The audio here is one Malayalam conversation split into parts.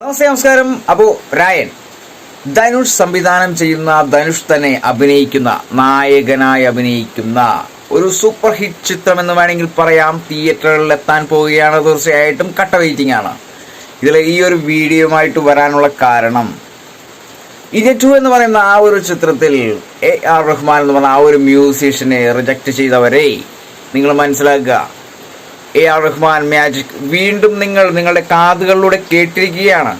നമസ്കാരം. അപ്പോൾ രായൻ ധനുഷ് സംവിധാനം ചെയ്യുന്ന, ധനുഷ് തന്നെ നായകനായി അഭിനയിക്കുന്ന ഒരു സൂപ്പർ ഹിറ്റ് ചിത്രം എന്ന് വേണമെങ്കിൽ പറയാം. തിയേറ്ററുകളിൽ എത്താൻ പോവുകയാണ്. തീർച്ചയായിട്ടും കട്ട വെയിറ്റിംഗ് ആണ്. ഇതിൽ ഈ ഒരു വീഡിയോയുമായിട്ട് വരാനുള്ള കാരണം, ഇന്ത്യൻ 2 എന്ന് പറയുന്ന ആ ഒരു ചിത്രത്തിൽ AR റഹ്മാൻ എന്ന് പറഞ്ഞ ആ ഒരു മ്യൂസീഷ്യനെ റിജക്റ്റ് ചെയ്തവരെ നിങ്ങൾ മനസ്സിലാക്കുക. AR റഹ്മാൻ മാജിക് വീണ്ടും നിങ്ങളുടെ കാതുകളിലൂടെ കേട്ടിരിക്കുകയാണ്.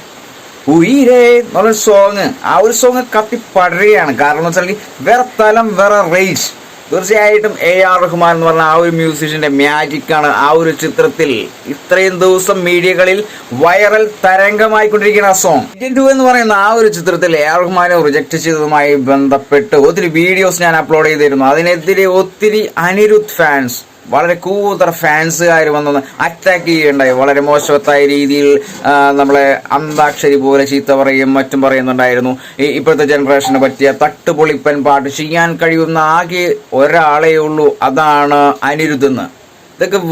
ഉയിരേ എന്നുള്ള സോങ്, ആ ഒരു സോങ് കത്തിപ്പടരുകയാണ്. കാരണം എന്ന് വെച്ചാൽ വേറെ തലം, വേറെ റേഞ്ച്. തീർച്ചയായിട്ടും AR റഹ്മാൻ എന്ന് പറഞ്ഞ ആ ഒരു മ്യൂസീഷ്യന്റെ മാജിക്കാണ് ആ ഒരു ചിത്രത്തിൽ ഇത്രയും ദിവസം മീഡിയകളിൽ വൈറൽ തരംഗമായിക്കൊണ്ടിരിക്കുന്ന ആ സോങ്. ഇന്ത്യൻ 2 എന്ന് പറയുന്ന ആ ഒരു ചിത്രത്തിൽ AR റഹ്മാനെ റിജക്ട് ചെയ്തതുമായി ബന്ധപ്പെട്ട് ഒത്തിരി വീഡിയോസ് ഞാൻ അപ്ലോഡ് ചെയ്തിരുന്നു. അതിനെതിരെ ഒത്തിരി അനിരുദ്ധ് ഫാൻസ്, വളരെ കൂതറ ഫാൻസുകാർ വന്ന് അറ്റാക്ക് ചെയ്യുകയുണ്ടായി. വളരെ മോശവത്തായ രീതിയിൽ നമ്മളെ അന്താക്ഷരി പോലെ ചീത്ത പറയും മറ്റും പറയുന്നുണ്ടായിരുന്നു. ഇപ്പോഴത്തെ ജനറേഷന് പറ്റിയ തട്ടുപൊളിപ്പൻ പാട്ട് ചെയ്യാൻ കഴിയുന്ന ആകെ ഒരാളേ ഉള്ളൂ, അതാണ് അനിരുദ്ധ് എന്ന്. ഇതൊക്കെ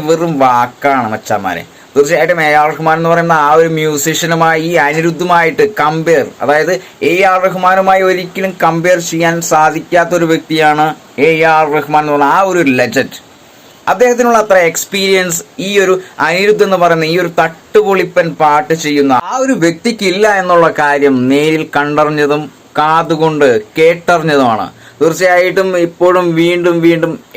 വെറും വാക്കാണ് മച്ചാമാരെ. തീർച്ചയായിട്ടും AR റഹ്മാൻ എന്ന് പറയുന്ന ആ ഒരു മ്യൂസീഷ്യനുമായി ഈ അനിരുദ്ധുമായിട്ട് കമ്പയർ, അതായത് AR റഹ്മാനുമായി ഒരിക്കലും കമ്പയർ ചെയ്യാൻ സാധിക്കാത്ത ഒരു വ്യക്തിയാണ് AR റഹ്മാൻ എന്ന് പറഞ്ഞ ആ ഒരു ലെജൻഡ്. അദ്ദേഹത്തിനുള്ള അത്ര എക്സ്പീരിയൻസ് ഈ ഒരു അനിരുദ്ധ് എന്ന് പറയുന്ന ഈ ഒരു തട്ടുപൊളിപ്പൻ പാട്ട് ചെയ്യുന്ന ആ ഒരു വ്യക്തിക്കില്ല എന്നുള്ള കാര്യം നേരിൽ കണ്ടറിഞ്ഞതും കാതുകൊണ്ട് കേട്ടറിഞ്ഞതുമാണ്. തീർച്ചയായിട്ടും ഇപ്പോഴും വീണ്ടും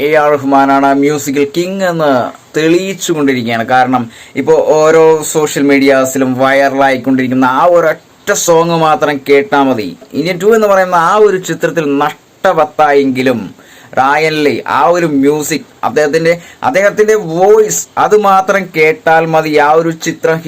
AR റഹ്മാനാണ് മ്യൂസിക്കൽ കിങ് എന്ന് തെളിയിച്ചു കൊണ്ടിരിക്കുകയാണ്. കാരണം ഇപ്പോൾ ഓരോ സോഷ്യൽ മീഡിയാസിലും വൈറലായിക്കൊണ്ടിരിക്കുന്ന ആ ഒരൊറ്റ സോങ് മാത്രം കേട്ടാൽ മതി. ഇന്ത്യൻ 2 എന്ന് പറയുന്ന ആ ഒരു ചിത്രത്തിൽ നഷ്ടവത്തായെങ്കിലും റായനിലെ ആ ഒരു മ്യൂസിക്, അദ്ദേഹത്തിന്റെ വോയിസ്, അത് മാത്രം കേട്ടാൽ മതി ആ ഒരു ചിത്രം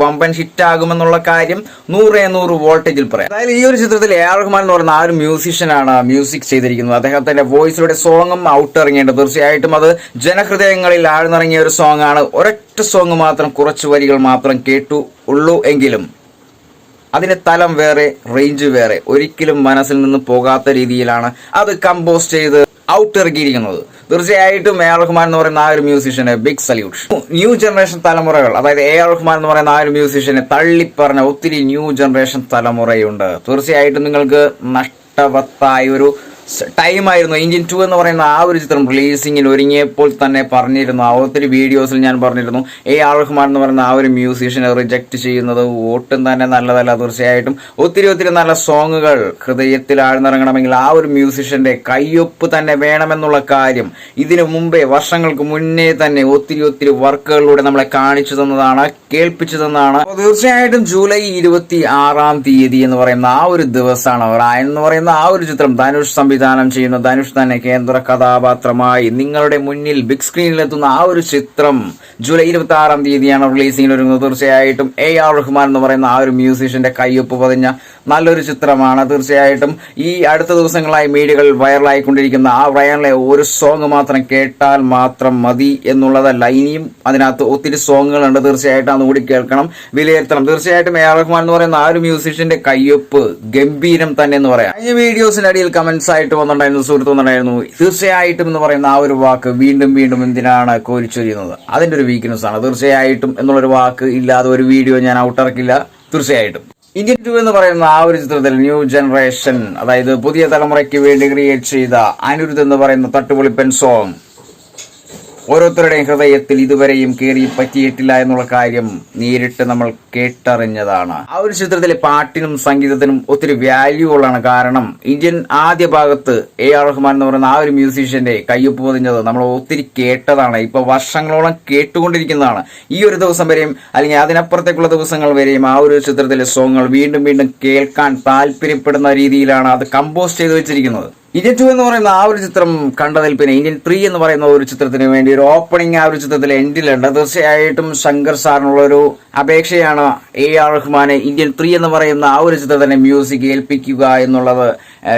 വമ്പൻ ഹിറ്റ് ആകുമെന്നുള്ള കാര്യം 100 വോൾട്ടേജിൽ പറയാം. അതായത് ഈ ഒരു ചിത്രത്തിൽ AR റഹ്മാൻ എന്ന് പറയുന്ന ആ ഒരു മ്യൂസീഷ്യനാണ് മ്യൂസിക് ചെയ്തിരിക്കുന്നത്. അദ്ദേഹത്തിന്റെ വോയിസിലൂടെ സോങ്ങും ഔട്ട് ഇറങ്ങിയിട്ടുണ്ട്. തീർച്ചയായിട്ടും അത് ജനഹൃദയങ്ങളിൽ ആഴ്ന്നിറങ്ങിയ ഒരു സോങ് ആണ്. ഒരൊറ്റ സോങ് മാത്രം, കുറച്ച് വരികൾ മാത്രം കേട്ടു ഉള്ളൂ എങ്കിലും അതിന്റെ തലം വേറെ, റേഞ്ച് വേറെ, ഒരിക്കലും മനസ്സിൽ നിന്ന് പോകാത്ത രീതിയിലാണ് അത് കമ്പോസ് ചെയ്ത് ഔട്ട് ഇറക്കിയിരിക്കുന്നത്. തീർച്ചയായിട്ടും AR റഹ്മാൻ എന്ന് പറയുന്ന ആ ഒരു മ്യൂസീഷ്യന് ബിഗ് സല്യൂട്ട്. ന്യൂ ജനറേഷൻ തലമുറകൾ, അതായത് AR റഹ്മാൻ എന്ന് പറയുന്ന ആ ഒരു മ്യൂസീഷ്യനെ തള്ളിപ്പറഞ്ഞ ഒത്തിരി ന്യൂ ജനറേഷൻ തലമുറയുണ്ട്. തീർച്ചയായിട്ടും നിങ്ങൾക്ക് നഷ്ടവത്തായ ഒരു ടൈമായിരുന്നു. ഇന്ത്യൻ 2 എന്ന് പറയുന്ന ആ ഒരു ചിത്രം റിലീസിങ്ങിൽ ഒരുങ്ങിയപ്പോൾ തന്നെ പറഞ്ഞിരുന്നു, ആ ഒത്തിരി വീഡിയോസിൽ ഞാൻ പറഞ്ഞിരുന്നു, AR റഹ്മാൻ എന്ന് പറയുന്ന ആ ഒരു മ്യൂസീഷ്യനെ റിജക്ട് ചെയ്യുന്നത് ഒട്ടും തന്നെ നല്ലതല്ല. തീർച്ചയായിട്ടും ഒത്തിരി നല്ല സോങ്ങുകൾ ഹൃദയത്തിൽ ആഴ്ന്നിറങ്ങണമെങ്കിൽ ആ ഒരു മ്യൂസീഷ്യന്റെ കയ്യൊപ്പ് തന്നെ വേണമെന്നുള്ള കാര്യം ഇതിനു മുമ്പേ, വർഷങ്ങൾക്ക് മുന്നേ തന്നെ ഒത്തിരി വർക്കുകളിലൂടെ നമ്മളെ കാണിച്ചു തന്നതാണ്, കേൾപ്പിച്ചു തന്നതാണ്. തീർച്ചയായിട്ടും ജൂലൈ 26 എന്ന് പറയുന്ന ആ ഒരു ദിവസമാണ് റായൻ എന്ന് പറയുന്ന ആ ഒരു ചിത്രം ധനുഷ് സംവിധാനം ചെയ്യുന്ന, ധനുഷ് തന്നെ കേന്ദ്ര കഥാപാത്രമായി നിങ്ങളുടെ മുന്നിൽ ബിഗ് സ്ക്രീനിലെത്തുന്ന ആ ഒരു ചിത്രം ജൂലൈ 26 റിലീസിംഗിൽ ഒരുങ്ങുന്നത്. തീർച്ചയായിട്ടും AR റഹ്മാൻ എന്ന് പറയുന്ന ആ ഒരു മ്യൂസീഷ്യന്റെ കയ്യൊപ്പ് പതിഞ്ഞ നല്ലൊരു ചിത്രമാണ്. തീർച്ചയായിട്ടും ഈ അടുത്ത ദിവസങ്ങളായി മീഡിയകളിൽ വൈറലായിക്കൊണ്ടിരിക്കുന്ന ആ റയാനിലെ ഒരു സോങ് മാത്രം കേട്ടാൽ മാത്രം മതി എന്നുള്ളതല്ല, ഇനിയും അതിനകത്ത് ഒത്തിരി സോങ്ങുകളുണ്ട്. തീർച്ചയായിട്ടും അതുകൂടി കേൾക്കണം, വിലയിരുത്തണം. തീർച്ചയായിട്ടും AR റഹ്മാൻ എന്ന് പറയുന്ന ആ ഒരു മ്യൂസീഷ്യന്റെ കയ്യൊപ്പ് ഗംഭീരം തന്നെ എന്ന് പറയാം. ഈ വീഡിയോസിന്റെ അടിയിൽ കമന്റ്സ് ആയിട്ട് വന്നിട്ടുണ്ടായിരുന്നു, സുഹൃത്ത് വന്നിട്ടുണ്ടായിരുന്നു, തീർച്ചയായിട്ടും എന്ന് പറയുന്ന ആ ഒരു വാക്ക് വീണ്ടും എന്തിനാണ് കോരിച്ചൊരിയുന്നത്, അതിന്റെ ഒരു വീക്ക്നെസ് ആണ്. തീർച്ചയായിട്ടും എന്നുള്ളൊരു വാക്ക് ഇല്ലാതെ ഒരു വീഡിയോ ഞാൻ ഔട്ടിറക്കില്ല. തീർച്ചയായിട്ടും ഇന്ത്യൻ 2 എന്ന് പറയുന്ന ആ ഒരു ചിത്രത്തിൽ ന്യൂ ജനറേഷൻ, അതായത് പുതിയ തലമുറയ്ക്ക് വേണ്ടി ക്രിയേറ്റ് ചെയ്ത അനിരുദ്ധ് എന്ന് പറയുന്ന തട്ടുപൊളിപ്പൻ സോങ് ഓരോരുത്തരുടെയും ഹൃദയത്തിൽ ഇതുവരെയും കയറി പറ്റിയിട്ടില്ല എന്നുള്ള കാര്യം നേരിട്ട് നമ്മൾ കേട്ടറിഞ്ഞതാണ്. ആ ഒരു ചിത്രത്തിലെ പാട്ടിനും സംഗീതത്തിനും ഒത്തിരി വാല്യൂ ഉള്ളതാണ്. കാരണം ഇന്ത്യൻ ആദ്യ ഭാഗത്ത് AR റഹ്മാൻ എന്ന് പറയുന്ന ആ ഒരു മ്യൂസീഷ്യന്റെ കയ്യൊപ്പ് പതിഞ്ഞത് നമ്മൾ ഒത്തിരി കേട്ടതാണ്. ഇപ്പൊ വർഷങ്ങളോളം കേട്ടുകൊണ്ടിരിക്കുന്നതാണ്. ഈ ഒരു ദിവസം വരെയും അല്ലെങ്കിൽ അതിനപ്പുറത്തേക്കുള്ള ദിവസങ്ങൾ വരെയും ആ ഒരു ചിത്രത്തിലെ സോങ്ങുകൾ വീണ്ടും കേൾക്കാൻ താല്പര്യപ്പെടുന്ന രീതിയിലാണ് അത് കമ്പോസ് ചെയ്ത് വെച്ചിരിക്കുന്നത്. ഇന്ത്യൻ 2 എന്ന് പറയുന്ന ആ ഒരു ചിത്രം കണ്ടതിൽ പിന്നെ ഇന്ത്യൻ 3 എന്ന് പറയുന്ന ഒരു ചിത്രത്തിന് വേണ്ടി ഒരു ഓപ്പണിംഗ് ആ ഒരു ചിത്രത്തിൽ എൻഡിലുണ്ട്. തീർച്ചയായിട്ടും ശങ്കർ സാറിനുള്ള ഒരു അപേക്ഷയാണ് AR റഹ്മാനെ ഇന്ത്യൻ 3 എന്ന് പറയുന്ന ആ ഒരു ചിത്രത്തിന്റെ മ്യൂസിക് ഏൽപ്പിക്കുക എന്നുള്ളത്.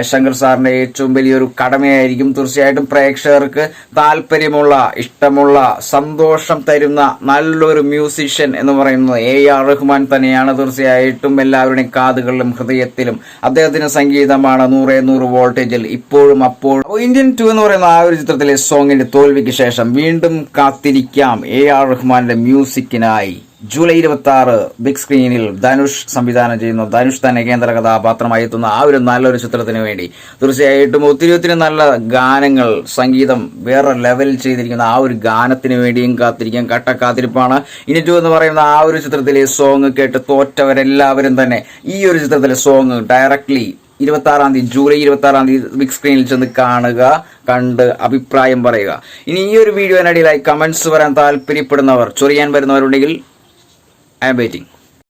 ശങ്കർ സാറിന്റെ ഏറ്റവും വലിയൊരു കടമയായിരിക്കും. തീർച്ചയായിട്ടും പ്രേക്ഷകർക്ക് താല്പര്യമുള്ള, ഇഷ്ടമുള്ള, സന്തോഷം തരുന്ന നല്ലൊരു മ്യൂസീഷ്യൻ എന്ന് പറയുന്നത് AR റഹ്മാൻ തന്നെയാണ്. തീർച്ചയായിട്ടും എല്ലാവരുടെയും കാതുകളിലും ഹൃദയത്തിലും അദ്ദേഹത്തിന്റെ സംഗീതമാണ് 100 വോൾട്ടേജിൽ ഇപ്പോഴും അപ്പോഴും. ഇന്ത്യൻ 2 എന്ന് പറയുന്ന ആ ഒരു ചിത്രത്തിലെ സോങ്ങിന്റെ തോൽവിക്ക് ശേഷം വീണ്ടും കാത്തിരിക്കാം AR റഹ്മാന്റെ മ്യൂസിക്കിനായി. ജൂലൈ 26 ബിഗ് സ്ക്രീനിൽ ധനുഷ് സംവിധാനം ചെയ്യുന്ന, ധനുഷ് തന്നെ കേന്ദ്ര കഥാപാത്രമായി എത്തുന്ന ആ ഒരു നല്ലൊരു ചിത്രത്തിന് വേണ്ടി തീർച്ചയായിട്ടും ഒത്തിരി നല്ല ഗാനങ്ങൾ, സംഗീതം വേറെ ലെവലിൽ ചെയ്തിരിക്കുന്ന ആ ഒരു ഗാനത്തിന് വേണ്ടിയും കാത്തിരിക്കാൻ കട്ടക്കാത്തിരിപ്പാണ്. ഇനിറ്റു എന്ന് പറയുന്ന ആ ഒരു ചിത്രത്തിലെ സോങ് കേട്ട് തോറ്റവരെല്ലാവരും തന്നെ ഈ ഒരു ചിത്രത്തിലെ സോങ് ഡയറക്ട്ലി ജൂലൈ 26 ബിഗ് സ്ക്രീനിൽ ചെന്ന് കാണുക, കണ്ട് അഭിപ്രായം പറയുക. ഇനി ഈ ഒരു വീഡിയോയിനിടയിലായി കമന്റ്സ് വരാൻ താല്പര്യപ്പെടുന്നവർ, ചൊറിയാൻ വരുന്നവരുണ്ടെങ്കിൽ I am waiting.